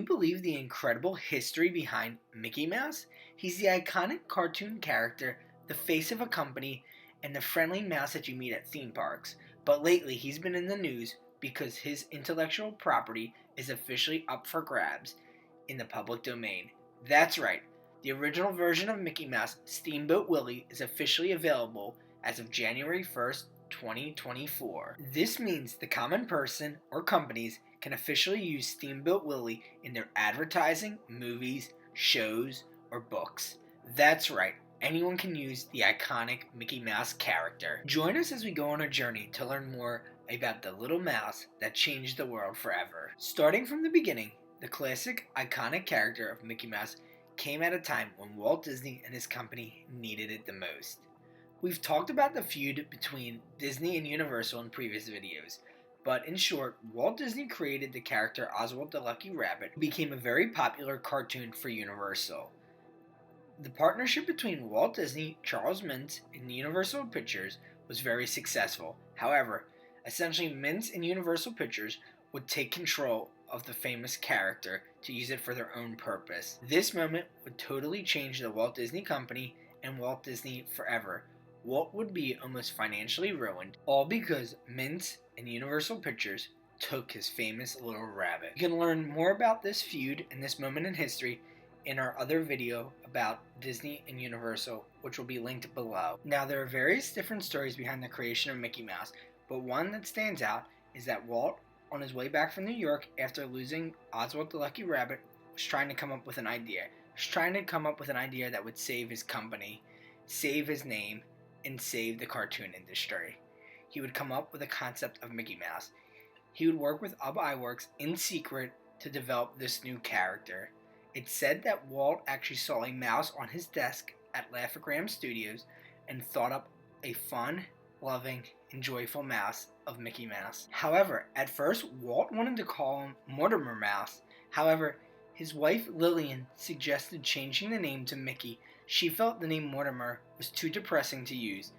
believe the incredible history behind Mickey Mouse? He's the iconic cartoon character, the face of a company, and the friendly mouse that you meet at theme parks. But lately, he's been in the news because his intellectual property is officially up for grabs in the public domain. That's right, the original version of Mickey Mouse, Steamboat Willie, is officially available as of January 1st, 2024. This means the common person or companies can officially use Steamboat Willie in their advertising, movies, shows, or books. That's right, anyone can use the iconic Mickey Mouse character. Join us as we go on a journey to learn more about the little mouse that changed the world forever. Starting from the beginning, the classic iconic character of Mickey Mouse came at a time when Walt Disney and his company needed it the most. We've talked about the feud between Disney and Universal in previous videos, but in short, Walt Disney created the character Oswald the Lucky Rabbit, who became a very popular cartoon for Universal. The partnership between Walt Disney, Charles Mintz, and Universal Pictures was very successful. However, essentially Mintz and Universal Pictures would take control of the famous character to use it for their own purpose. This moment would totally change the Walt Disney Company and Walt Disney forever. Walt would be almost financially ruined, all because Mintz and Universal Pictures took his famous little rabbit. You can learn more about this feud and this moment in history in our other video about Disney and Universal, which will be linked below. Now, there are various different stories behind the creation of Mickey Mouse, but one that stands out is that Walt, on his way back from New York after losing Oswald the Lucky Rabbit, was trying to come up with an idea. He was trying to come up with an idea that would save his company, save his name, and save the cartoon industry. He would come up with a concept of Mickey Mouse. He would work with Ub Iwerks in secret to develop this new character. It's said that Walt actually saw a mouse on his desk at Laugh-O-Gram Studios and thought up a fun, loving, and joyful mouse of Mickey Mouse. However, at first, Walt wanted to call him Mortimer Mouse. However, his wife Lillian suggested changing the name to Mickey. She felt the name Mortimer was too depressing to use.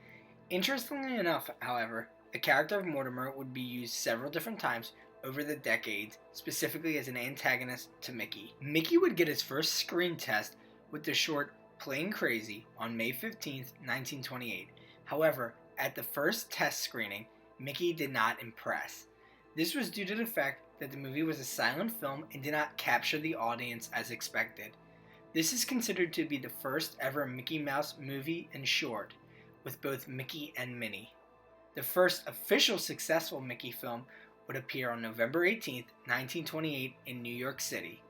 Interestingly enough, however, the character of Mortimer would be used several different times over the decades, specifically as an antagonist to Mickey. Mickey would get his first screen test with the short Plain Crazy on May 15, 1928. However, at the first test screening, Mickey did not impress. This was due to the fact that the movie was a silent film and did not capture the audience as expected. This is considered to be the first ever Mickey Mouse movie and short, with both Mickey and Minnie. The first official successful Mickey film would appear on November 18, 1928 in New York City.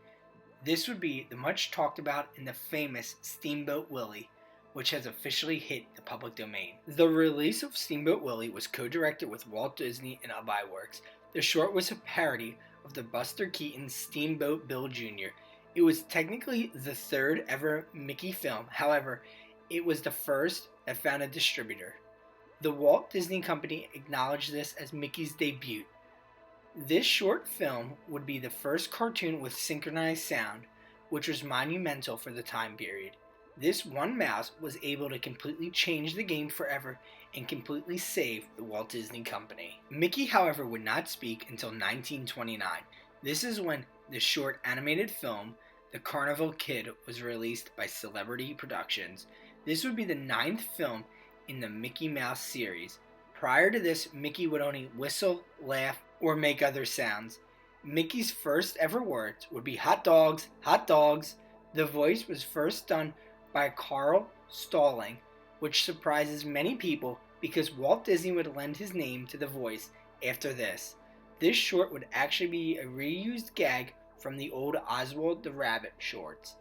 This would be the much talked about and the famous Steamboat Willie, which has officially hit the public domain. The release of Steamboat Willie was co-directed with Walt Disney and Ub Iwerks. The short was a parody of the Buster Keaton Steamboat Bill Jr. It was technically the third ever Mickey film, however, it was the first that found a distributor. The Walt Disney Company acknowledged this as Mickey's debut. This short film would be the first cartoon with synchronized sound, which was monumental for the time period. This one mouse was able to completely change the game forever and completely save the Walt Disney Company. Mickey, however, would not speak until 1929. This is when the short animated film, The Carnival Kid, was released by Celebrity Productions. This would be the 9th film in the Mickey Mouse series. Prior to this, Mickey would only whistle, laugh, or make other sounds. Mickey's first ever words would be "hot dogs, hot dogs." The voice was first done by Carl Stalling, which surprises many people because Walt Disney would lend his name to the voice after this. This short would actually be a reused gag from the old Oswald the Rabbit shorts.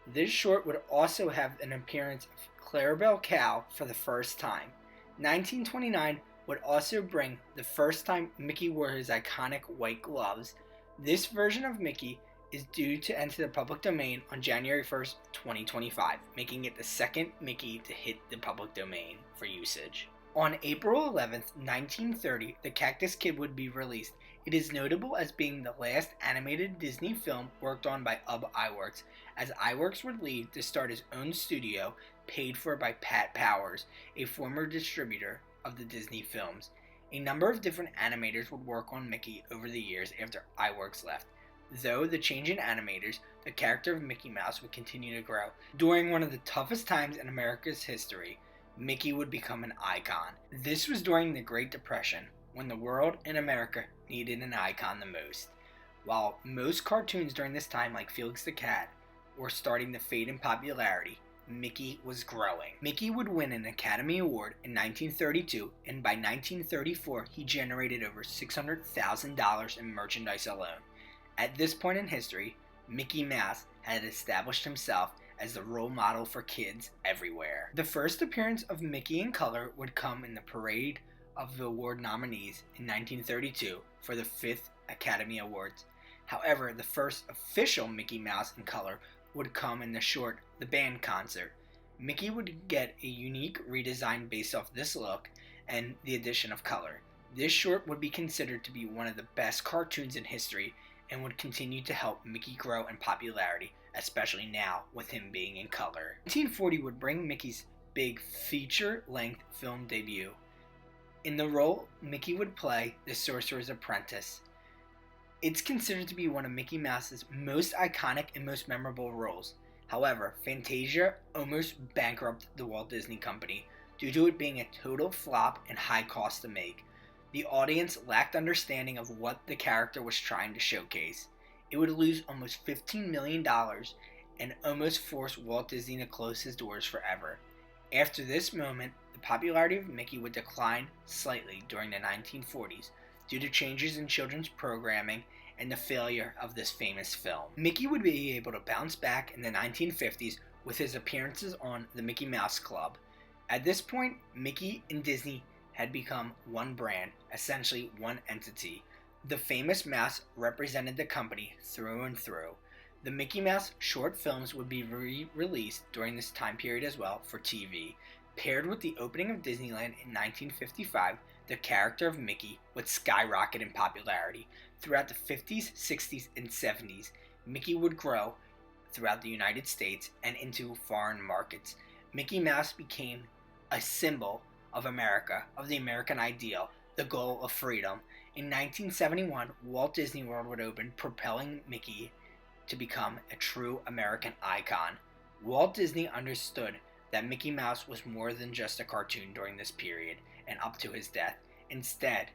This short would also have an appearance of Clarabelle Cow for the first time. 1929 would also bring the first time Mickey wore his iconic white gloves. This version of Mickey is due to enter the public domain on January 1st, 2025, making it the second Mickey to hit the public domain for usage. On April 11th, 1930, The Cactus Kid would be released. It is notable as being the last animated Disney film worked on by Ub Iwerks, as Iwerks would leave to start his own studio, paid for by Pat Powers, a former distributor of the Disney films. A number of different animators would work on Mickey over the years after Iwerks left. Though the change in animators, the character of Mickey Mouse would continue to grow. During one of the toughest times in America's history, Mickey would become an icon. This was during the Great Depression, when the world and America needed an icon the most. While most cartoons during this time, like Felix the Cat, were starting to fade in popularity, Mickey was growing. Mickey would win an Academy Award in 1932, and by 1934 he generated over $600,000 in merchandise alone. At this point in history, Mickey Mouse had established himself as the role model for kids everywhere. The first appearance of Mickey in color would come in the Parade of the Award nominees in 1932 for the 5th Academy Awards. However, the first official Mickey Mouse in color would come in the short The Band Concert. Mickey would get a unique redesign based off this look and the addition of color. This short would be considered to be one of the best cartoons in history and would continue to help Mickey grow in popularity, especially now with him being in color. 1940 would bring Mickey's big feature-length film debut. In the role, Mickey would play the Sorcerer's Apprentice. It's considered to be one of Mickey Mouse's most iconic and most memorable roles. However, Fantasia almost bankrupted the Walt Disney Company due to it being a total flop and high cost to make. The audience lacked understanding of what the character was trying to showcase. It would lose almost $15 million and almost force Walt Disney to close his doors forever. After this moment, the popularity of Mickey would decline slightly during the 1940s due to changes in children's programming and the failure of this famous film. Mickey would be able to bounce back in the 1950s with his appearances on the Mickey Mouse Club. At this point, Mickey and Disney had become one brand, essentially one entity. The famous mouse represented the company through and through. The Mickey Mouse short films would be re-released during this time period as well for TV. Paired with the opening of Disneyland in 1955, the character of Mickey would skyrocket in popularity. Throughout the 50s, 60s, and 70s, Mickey would grow throughout the United States and into foreign markets. Mickey Mouse became a symbol of America, of the American ideal, the goal of freedom. In 1971, Walt Disney World would open, propelling Mickey to become a true American icon. Walt Disney understood that Mickey Mouse was more than just a cartoon during this period and up to his death. Instead,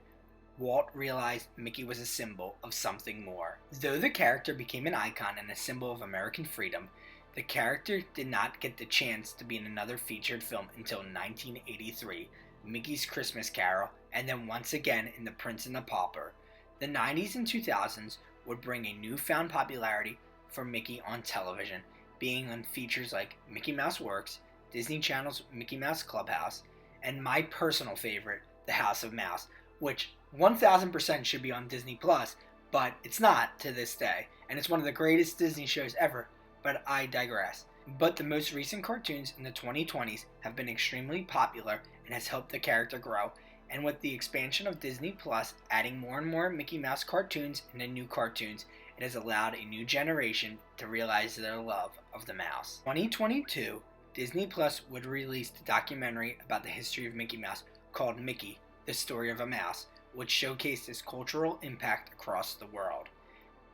Walt realized Mickey was a symbol of something more. Though the character became an icon and a symbol of American freedom, the character did not get the chance to be in another featured film until 1983, Mickey's Christmas Carol, and then once again in The Prince and the Pauper. The 90s and 2000s would bring a newfound popularity for Mickey on television, being on features like Mickey Mouse Works, Disney Channel's Mickey Mouse Clubhouse, and my personal favorite, The House of Mouse, which 1000% should be on Disney Plus, but it's not to this day, and it's one of the greatest Disney shows ever, but I digress. But the most recent cartoons in the 2020s have been extremely popular and has helped the character grow, and with the expansion of Disney Plus adding more and more Mickey Mouse cartoons and new cartoons, it has allowed a new generation to realize their love of the mouse. 2022, Disney Plus would release the documentary about the history of Mickey Mouse called Mickey, The Story of a Mouse, which showcased his cultural impact across the world.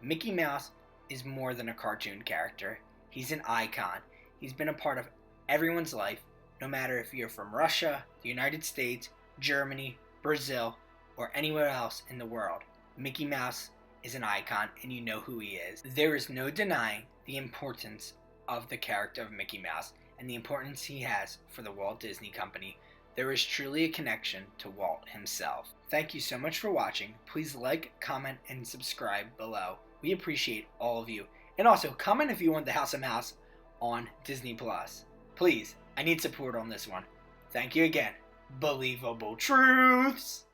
Mickey Mouse is more than a cartoon character. He's an icon. He's been a part of everyone's life, no matter if you're from Russia, the United States, Germany, Brazil, or anywhere else in the world. Mickey Mouse is an icon, and you know who he is. There is no denying the importance of the character of Mickey Mouse and the importance he has for the Walt Disney Company. There is truly a connection to Walt himself. Thank you so much for watching. Please like, comment, and subscribe below. We appreciate all of you. And also, comment if you want The House of Mouse on Disney Plus. Please, I need support on this one. Thank you again. Believable truths!